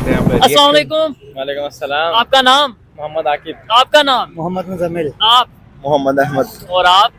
देखते हैं आप। अस्सलाम वालेकुम। वालेकुम अस्सलाम। आपका नाम? मोहम्मद आकिब। आपका नाम? मोहम्मद मुजम्मिल। आप? मोहम्मद अहमद। और आप?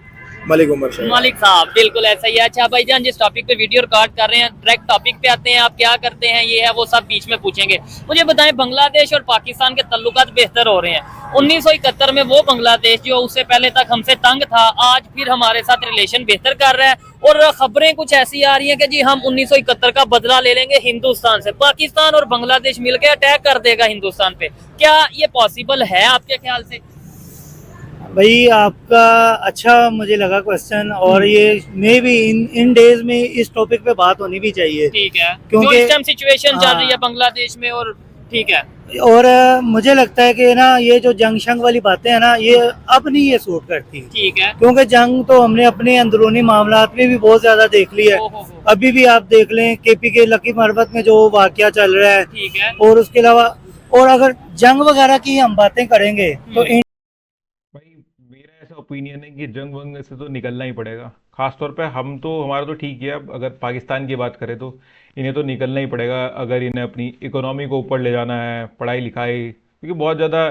मलिक उमर शाह। मालिक साहब, बिल्कुल ऐसा ही है। अच्छा भाईजान, जिस टॉपिक पे वीडियो रिकॉर्ड कर रहे हैं, डायरेक्ट टॉपिक पे आते हैं। आप क्या करते हैं, ये है वो सब बीच में पूछेंगे। मुझे बताएं, बांग्लादेश और पाकिस्तान के तल्लुकात बेहतर हो रहे हैं। 1971 में वो बांग्लादेश जो उससे पहले तक हमसे तंग था, आज फिर हमारे साथ रिलेशन बेहतर कर रहा है। और खबरें कुछ ऐसी आ रही हैं कि जी हम 1971 का बदला ले लेंगे हिंदुस्तान से। पाकिस्तान और बांग्लादेश मिलकर अटैक कर देगा हिंदुस्तान पे। क्या ये पॉसिबल है आपके ख्याल से? भाई आपका अच्छा मुझे लगा क्वेश्चन, और ये मे भी इन डेज में इस टॉपिक पे बात होनी भी चाहिए। ठीक है, क्योंकि जो इस टाइम सिचुएशन चल रही है हाँ। बांग्लादेश में। और ठीक है, और मुझे लगता है कि ना ये जो जंग शंग वाली बातें हैं ना, ये अब नहीं ये सूट करती। ठीक है। क्योंकि जंग तो हमने अपने अंदरूनी मामलात में भी बहुत ज्यादा देख ली है। हो। अभी भी आप देख लें केपी के लकी मरबत में जो वाकया चल रहा है, ठीक है। और उसके अलावा और अगर जंग वगैरह की हम बातें करेंगे तो भाई मेरा ऐसा ओपिनियन है कि जंग वंग से तो निकलना ही पड़ेगा। खास तौर पे हम तो, हमारा तो ठीक है। अब अगर पाकिस्तान की बात करें तो इन्हें तो निकलना ही पड़ेगा अगर इन्हें अपनी इकोनॉमी को ऊपर ले जाना है, पढ़ाई लिखाई, क्योंकि बहुत ज़्यादा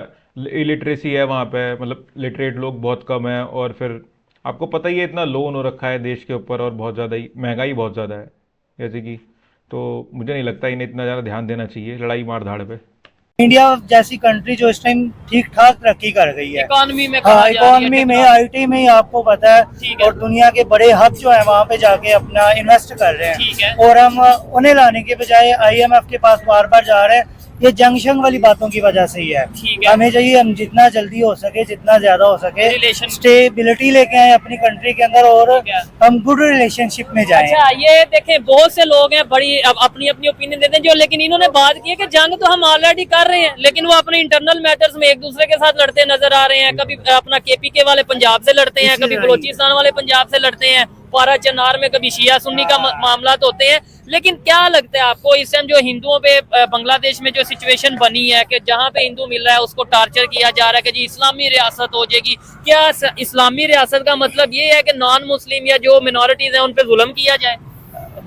इलिटरेसी है वहाँ पे, मतलब लिटरेट लोग बहुत कम है। और फिर आपको पता ही है, इतना लोन हो रखा है देश के ऊपर, और बहुत ज़्यादा ही महंगाई बहुत ज़्यादा है जैसे कि। तो मुझे नहीं लगता इन्हें इतना ज़्यादा ध्यान देना चाहिए लड़ाई मार धाड़ पे। इंडिया जैसी कंट्री जो इस टाइम ठीक ठाक तरक्की कर गई है इकोनॉमी में हाँ, इकोनॉमी में आईटी में आपको पता है, ठीक है। और दुनिया के बड़े हब जो है वहाँ पे जाके अपना इन्वेस्ट कर रहे ठीक हैं। है। और हम उन्हें लाने के बजाय आईएमएफ के पास बार बार जा रहे हैं। ये जंक्शन वाली बातों की वजह से ही है। ठीक है। हमें चाहिए हम जितना जल्दी हो सके, जितना ज्यादा हो सके, रिलेशन स्टेबिलिटी लेके आए अपनी कंट्री के अंदर, और ठीक है। हम गुड रिलेशनशिप में जाएं। अच्छा, ये देखें, बहुत से लोग हैं बड़ी अपनी अपनी ओपिनियन देते हैं जो, लेकिन इन्होंने बात की है कि जंग तो हम ऑलरेडी कर रहे हैं, लेकिन वो अपने इंटरनल मैटर्स में एक दूसरे के साथ लड़ते नजर आ रहे हैं। कभी अपना केपीके वाले पंजाब से लड़ते हैं, कभी बलोचिस्तान वाले पंजाब से लड़ते हैं, पारा चनार में कभी शिया सुन्नी का मामला तो होते हैं। लेकिन क्या लगता है आपको, इस टाइम जो हिंदुओं पे बांग्लादेश में जो सिचुएशन बनी है कि जहाँ पे हिंदू मिल रहा है उसको टार्चर किया जा रहा है कि जी इस्लामी रियासत हो जाएगी। क्या इस्लामी रियासत का मतलब ये है कि नॉन मुस्लिम या जो मिनॉरिटीज हैं उन पे जुल्म किया जाए?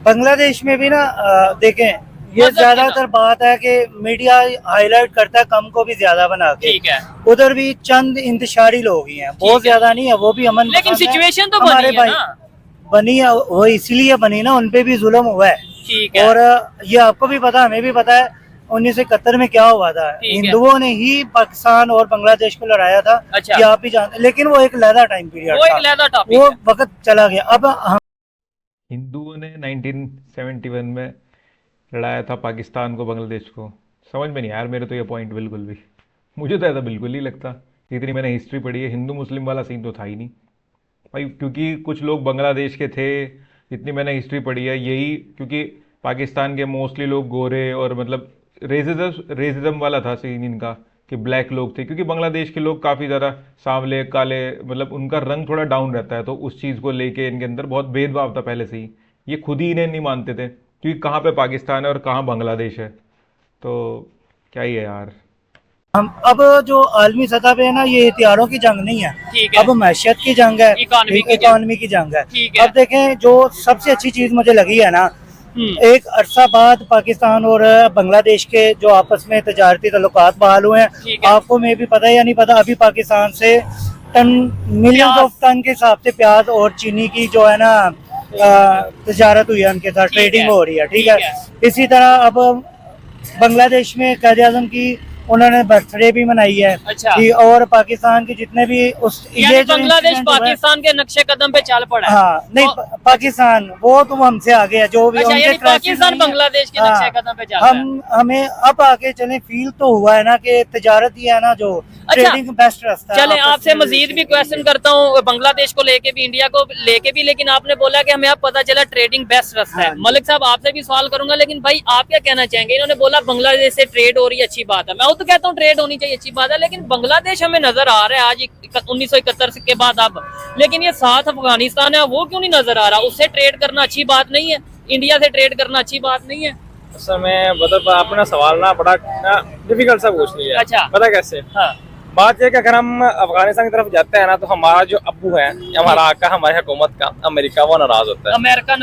बांग्लादेश में भी ना देखें, ये मतलब ज्यादातर बात है कि मीडिया हाईलाइट करता है कम को भी ज्यादा बना के। ठीक है। उधर भी चंद इंतशारी लोग ही हैं, बहुत ज्यादा नहीं है, वो भी अमन लेकिन पसंद है। सिचुएशन तो हमारे बनी है भाई ना। बनी है, वो इसीलिए बनी ना, उनपे भी जुल्म हुआ है। ठीक है। और ये आपको भी पता, हमें भी पता है 1971 में क्या हुआ था। ठीक है। हिंदुओं ने ही पाकिस्तान और बांग्लादेश को लड़ाया था। अच्छा। ये आप भी जानते, लेकिन वो एक लहदा टाइम पीरियड वो एक था, अलग टॉपिक वो है। वक्त चला गया। अब हम हिंदुओं ने 1971 में लड़ाया था पाकिस्तान को, बांग्लादेश को। समझ में नहीं यार मेरे तो ये पॉइंट बिल्कुल भी। मुझे तो ऐसा बिल्कुल नहीं लगता। जितनी मैंने हिस्ट्री पढ़ी है, हिंदू मुस्लिम वाला सीन तो था ही नहीं भाई, क्योंकि कुछ लोग बांग्लादेश के थे। जितनी मैंने हिस्ट्री पढ़ी है यही, क्योंकि पाकिस्तान के मोस्टली लोग गोरे, और मतलब रेसिज्म वाला था सीन इनका, कि ब्लैक लोग थे। क्योंकि बांग्लादेश के लोग काफ़ी ज़्यादा सांवले काले, मतलब उनका रंग थोड़ा डाउन रहता है, तो उस चीज़ को लेके इनके अंदर बहुत भेदभाव था पहले से ही। ये खुद ही इन्हें नहीं मानते थे क्योंकि कहाँ पे पाकिस्तान है और कहाँ बांग्लादेश है। तो क्या ही है यार। अब जो आलमी सतह पे है ना, ये हथियारों की जंग नहीं है, ठीक है। अब मैशियत की जंग है, इकोनॉमी की जंग है। ठीक है। अब देखें, जो सबसे अच्छी चीज मुझे लगी है ना, एक अरसा बाद पाकिस्तान और बांग्लादेश के जो आपस में तजारती तल्लुकात बहाल हुए हैं। आपको में भी पता है या नहीं पता, अभी पाकिस्तान से मिलियंस ऑफ टन के हिसाब से प्याज और चीनी की जो है ना तजारत हुई है, उनके साथ ट्रेडिंग हो रही है। ठीक है। इसी तरह अब बांग्लादेश में कायदे आज़म की उन्होंने बर्थडे भी मनाई है। अच्छा। और पाकिस्तान के जितने भी उस यानी बांग्लादेश पाकिस्तान के नक्शे कदम पे चल पड़ा है। हाँ, नहीं पाकिस्तान वो तो हमसे आगे है, जो भी अच्छा, उनके यानी पाकिस्तान बांग्लादेश के नक्शे कदम पे चल रहा है। हमें अब आगे चले, फील तो हुआ है ना कि तजारत ही है ना जो ट्रेडिंग बेस्ट रास्ता है। चले आपसे मजीद भी क्वेश्चन करता हूँ बांग्लादेश को लेके भी, इंडिया को लेके भी। लेकिन आपने बोला कि हमें अब पता चला ट्रेडिंग बेस्ट रास्ता है। मलिक साहब, आपसे भी सवाल करूंगा, लेकिन भाई आप क्या कहना चाहेंगे? इन्होंने बोला बांग्लादेश से ट्रेड हो रही है, अच्छी बात है। मैं तो कहता हूँ ट्रेड होनी चाहिए, अच्छी बात है, लेकिन बांग्लादेश हमें नजर आ रहा है आज 1971 के बाद अब, लेकिन ये साथ अफगानिस्तान है, वो क्यों नहीं नजर आ रहा? उससे ट्रेड करना अच्छी बात नहीं है? इंडिया से ट्रेड करना अच्छी बात नहीं है? मैं मतलब आपने सवाल ना बड़ा डिफिकल्ट सा पूछ लिया। अच्छा। पता कैसे? हाँ। बात यह कि अगर हम अफगानिस्तान की तरफ जाते हैं ना, तो हमारा जो अब्बू है, हमारा आका, हमारी हुकूमत का, अमेरिका, वो नाराज होता है। अमेरिका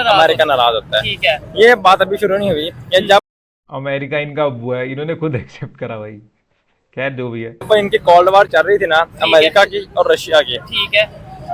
नाराज होता है। ठीक है। ये बात अभी शुरू नहीं हुई, ये जब अमेरिका इनका अब्बू है, इन्होंने खुद एक्सेप्ट करा भाई। खैर जो भी है। पर इनकी कोल्ड वार चल रही थी ना, अमेरिका की और रशिया की। ठीक है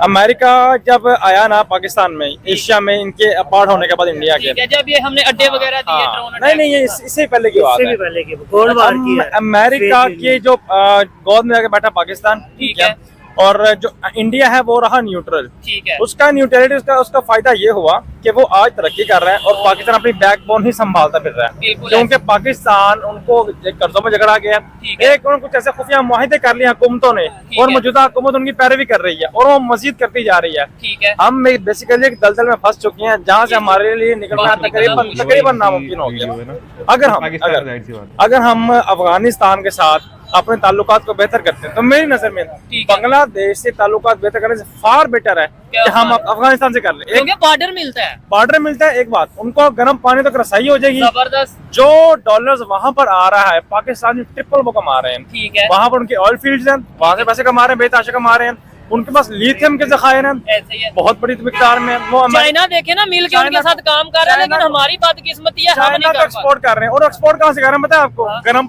अमेरिका जब आया ना पाकिस्तान में, एशिया में इनके अपार्ट होने के बाद इंडिया के, ठीक है, जब ये हमने अड्डे वगैरह दिए हाँ, ड्रोन नहीं नहीं, ये इससे पहले की बात इससे है। भी पहले की कोल्ड वार की है। अमेरिका के जो गोद में आके बैठा पाकिस्तान, ठीक है, और जो इंडिया है वो रहा न्यूट्रल। ठीक है, उसका न्यूट्रलिटी, उसका फायदा ये हुआ कि वो आज तरक्की कर रहे हैं और पाकिस्तान अपनी बैकबोन ही संभालता फिर रहा है, बिल्कुल क्योंकि पाकिस्तान उनको कर्जों में झगड़ा गया। ठीक है। एक उन्होंने कुछ ऐसे खुफिया मुआहदे कर लिए हुकूमतों ने, ठीक और है। मौजूदा हुकूमत उनकी पैरवी कर रही है और वो मजीद करती जा रही है। ठीक है। हम बेसिकली एक दलदल में फंस चुके हैं जहाँ से हमारे लिए निकलना तकरीबन नामुमकिन हो गया। पाकिस्तान जाहिर सी बात है। अगर हम अफगानिस्तान के साथ अपने ताल्लुकात को बेहतर करते हैं तो मेरी नजर में ठीक है। बांग्लादेश से ताल्लुकात बेहतर करने से फार बेटर है क्या कि हम बात? अफगानिस्तान से कर ले। एक क्योंकि बॉर्डर मिलता है, बॉर्डर मिलता है, एक बात, उनको गर्म पानी तक रसाई हो जाएगी। जबरदस्त। जो डॉलर्स वहां पर आ रहा है, पाकिस्तानी ट्रिपल वो कमा रहे हैं। ठीक है, वहां पर उनके ऑयल फील्ड्स हैं, वहां से पैसे कमा रहे हैं, बेतहाशा कमा रहे हैं। उनके पास लिथियम के जखायर हैं ऐसे ही है। बहुत बड़ी मिकदार में। वो चाइना देखे ना, मिल के उनके चाइना- साथ काम कर रहा है, लेकिन चाइना- हमारी बदकिस्मती है, हम चाइना नहीं तो कर पाते। एक्सपोर्ट कर रहे हैं, और एक्सपोर्ट कहाँ से कर रहे हैं पता है आपको? हाँ। गर्म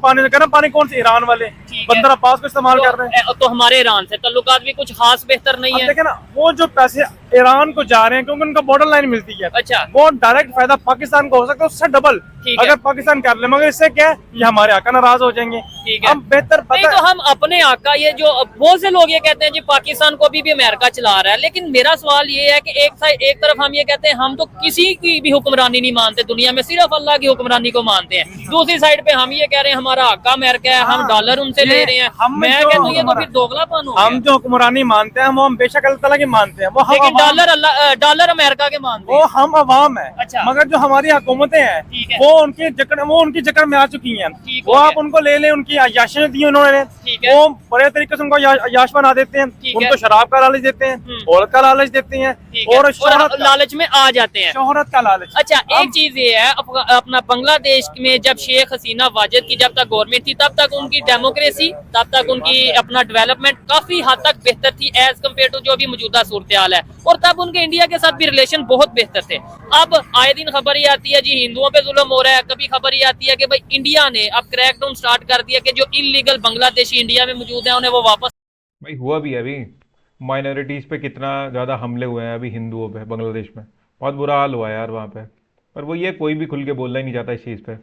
पानी कौन से? ईरान वाले ठीक है। बंदर अब्बास को इस्तेमाल कर रहे हैं। तो हमारे ईरान से ताल्लुकात भी कुछ खास बेहतर नहीं अब है। देखे ना, वो जो पैसे ईरान को जा रहे हैं क्योंकि उनका बॉर्डर लाइन मिलती है, अच्छा, वो डायरेक्ट फायदा पाकिस्तान को हो सकता है उससे डबल, ठीक है। अगर पाकिस्तान कर ले। मगर इससे क्या है कि हमारे आका नाराज हो जाएंगे। ठीक है। हम बेहतर नहीं पता तो हम अपने आका, ये जो बहुत से लोग ये कहते हैं जी पाकिस्तान को अभी भी अमेरिका चला रहा है, लेकिन मेरा सवाल ये है कि एक तरफ हम ये कहते हैं हम तो किसी की भी हुक्मरानी नहीं मानते दुनिया में, सिर्फ अल्लाह की हुक्मरानी को मानते हैं। दूसरी साइड पे हम ये कह रहे हैं हमारा आका अमेरिका है, हम हाँ, डॉलर उनसे ले रहे हैं। हम मैं जो कहता हूँ ये तो हमारा- फिर दोगलापन हो हम गया। जो हुक्मरानी मानते हैं वो हम बेशक अल्लाह ताला की मानते हैं, वो हम लेकिन अवाम- डॉलर अमेरिका के मानते वो हैं। हम अवाम है। अच्छा। मगर जो हमारी हुकूमतें हैं ठीक है। वो उनकी जकड़ में आ चुकी हैं। ठीक वो हो आप गया। उनको ले लें, उनकी अय्याशियां दी उन्होंने, ठीक है। वो बड़े तरीके से उनको अय्याश बना देते हैं, ठीक उनको है। शराब का लालच देते हैं, औरत का लालच देते हैं, ठीक है। और और शोहरत का- लालच में आ जाते हैं। शोहरत का लालच। अच्छा, हम- एक चीज ये है, अपना बांग्लादेश में जब शेख हसीना वाजिद की जब तक गवर्नमेंट थी, तब तक उनकी डेमोक्रेसी, तब तक उनकी अपना डेवलपमेंट काफी हद तक बेहतर थी एज कम्पेयर टू जो अभी मौजूदा सूरत हाल है, और तब उनके इंडिया के साथ भी रिलेशन बहुत बेहतर थे। अब आए दिन खबर ही आती है जी हिंदुओं पे जुल्म हो रहा है, कभी खबर ही आती है कि भाई इंडिया ने अब क्रैकडाउन स्टार्ट कर दिया कि जो इलीगल बांग्लादेशी इंडिया में मौजूद है उन्हें वो वापस। भाई हुआ भी है अभी, माइनॉरिटीज़ पे कितना ज़्यादा हमले हुए हैं अभी हिंदुओं पे बांग्लादेश में, बहुत बुरा हाल हुआ है यार वहाँ पे। पर वो ये कोई भी खुल के बोलना ही नहीं चाहता इस चीज़ पे।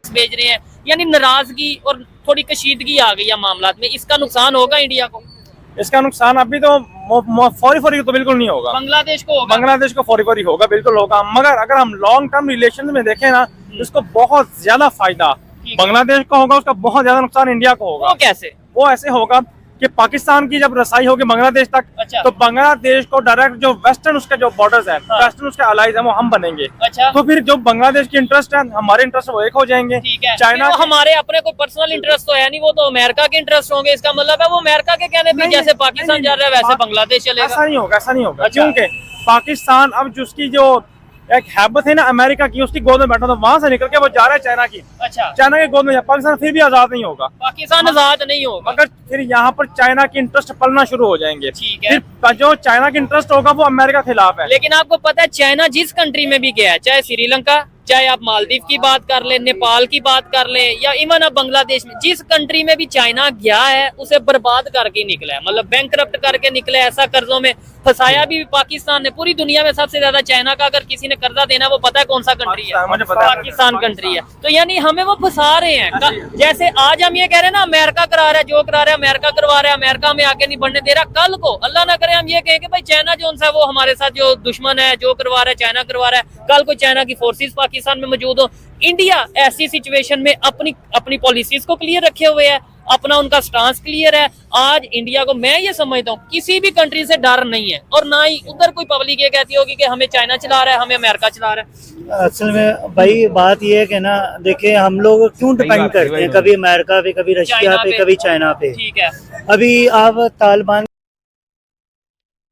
भेज रहे हैं, यानी नाराजगी और थोड़ी कशीदगी आ गई है मामलात में। इसका नुकसान होगा इंडिया को, इसका नुकसान अभी तो फौरी तो बिल्कुल नहीं होगा, बांग्लादेश को होगा। बांग्लादेश को फौरी होगा, बिल्कुल होगा। मगर अगर हम लॉन्ग टर्म रिलेशन में देखें ना, इसको बहुत ज्यादा फायदा बांग्लादेश को होगा, उसका बहुत ज्यादा नुकसान इंडिया को होगा। वो कैसे? वो ऐसे होगा कि पाकिस्तान की जब रसाई होगी बांग्लादेश तक, अच्छा। तो बांग्लादेश को डायरेक्ट जो वेस्टर्न उसके जो बॉर्डर्स हैं, हाँ। वेस्टर्न उसके अलाइज हैं, वो हम बनेंगे। अच्छा, तो फिर जो बांग्लादेश की इंटरेस्ट है, हमारे इंटरेस्ट वो एक हो जाएंगे। ठीक है। चाइना फिर वो हमारे अपने कोई पर्सनल इंटरेस्ट तो है नहीं, वो तो अमेरिका के इंटरेस्ट होंगे। इसका मतलब है वो अमेरिका के कहने पे नहीं, जैसे पाकिस्तान नहीं, जा रहा है वैसे पा- बांग्लादेश चलेगा। ऐसा नहीं होगा, ऐसा नहीं होगा। अच्छा। क्योंकि पाकिस्तान अब जिसकी जो एक हैबत है ना अमेरिका की, उसकी गोद में बैठा, तो वहां से निकल के वो जा रहा है चाइना की, अच्छा, चाइना की गोद में। पाकिस्तान फिर भी आजाद नहीं होगा, पाकिस्तान आजाद नहीं होगा। मगर फिर यहाँ पर चाइना के इंटरेस्ट पलना शुरू हो जाएंगे। ठीक है। फिर जो चाइना के इंटरेस्ट होगा वो अमेरिका के खिलाफ है। लेकिन आपको पता है चाइना जिस कंट्री में भी गया है, चाहे श्रीलंका, चाहे आप मालदीव की बात कर ले, नेपाल की बात कर ले, या इवन अब बांग्लादेश में, जिस कंट्री में भी चाइना गया है उसे बर्बाद करके निकला है, मतलब बैंकरप्ट करके निकला है। ऐसा कर्जों में फंसाया भी पाकिस्तान ने। पूरी दुनिया में सबसे ज्यादा चाइना का अगर किसी ने कर्जा देना है वो पता है कौन सा कंट्री है? मुझे पता है। पाकिस्तान कंट्री है। तो यानी हमें वो फंसा रहे हैं। जैसे आज हम ये कह रहे हैं ना अमेरिका करा रहा है, जो करा रहा है अमेरिका करवा रहा है, अमेरिका में आके नहीं बढ़ने दे रहा। कल को अल्लाह ना करे हम ये कहें कि भाई चाइना जो है वो हमारे साथ जो दुश्मन है, जो करवा रहा है चाइना करवा रहा है, कल को चाइना की फोर्सेस पाकिस्तान में मौजूद हो। इंडिया ऐसी सिचुएशन में अपनी पॉलिसीज को क्लियर रखे हुए है, अपना उनका स्टांस क्लियर है। आज इंडिया को मैं ये समझता हूँ किसी भी कंट्री से डर नहीं है, और ना ही उधर कोई पब्लिक ये कहती होगी कि हमें चाइना चला रहा है, हमें अमेरिका चला रहा है। असल में भाई बात ये है कि ना, देखिए हम लोग क्यों सही डिपेंड बात है करते भाई, हैं, कभी अमेरिका पे, कभी रशिया चाइना पे, पे। कभी चाइना पे। ठीक है। अभी आप तालिबान,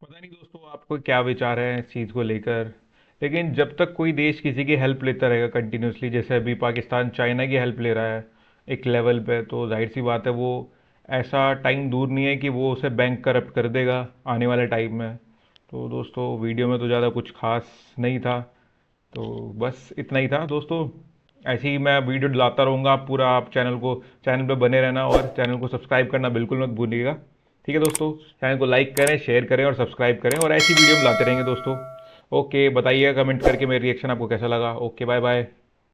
पता नहीं दोस्तों आपको क्या विचार है इस चीज़ को लेकर, लेकिन जब तक कोई देश किसी की हेल्प लेता रहेगा कंटिन्यूसली, जैसे अभी पाकिस्तान चाइना की हेल्प ले रहा है एक लेवल पे, तो जाहिर सी बात है वो ऐसा टाइम दूर नहीं है कि वो उसे बैंक करप्ट कर देगा आने वाले टाइम में। तो दोस्तों वीडियो में तो ज़्यादा कुछ खास नहीं था, तो बस इतना ही था दोस्तों। ऐसे ही मैं वीडियो लाता रहूँगा, आप पूरा आप चैनल पे बने रहना और चैनल को सब्सक्राइब करना बिल्कुल मत भूलिएगा। ठीक है दोस्तों, चैनल को लाइक करें, शेयर करें और सब्सक्राइब करें, और ऐसी वीडियो हम लाते रहेंगे दोस्तों। ओके, बताइएगा कमेंट करके मेरा रिएक्शन आपको कैसा लगा। Okay, bye bye.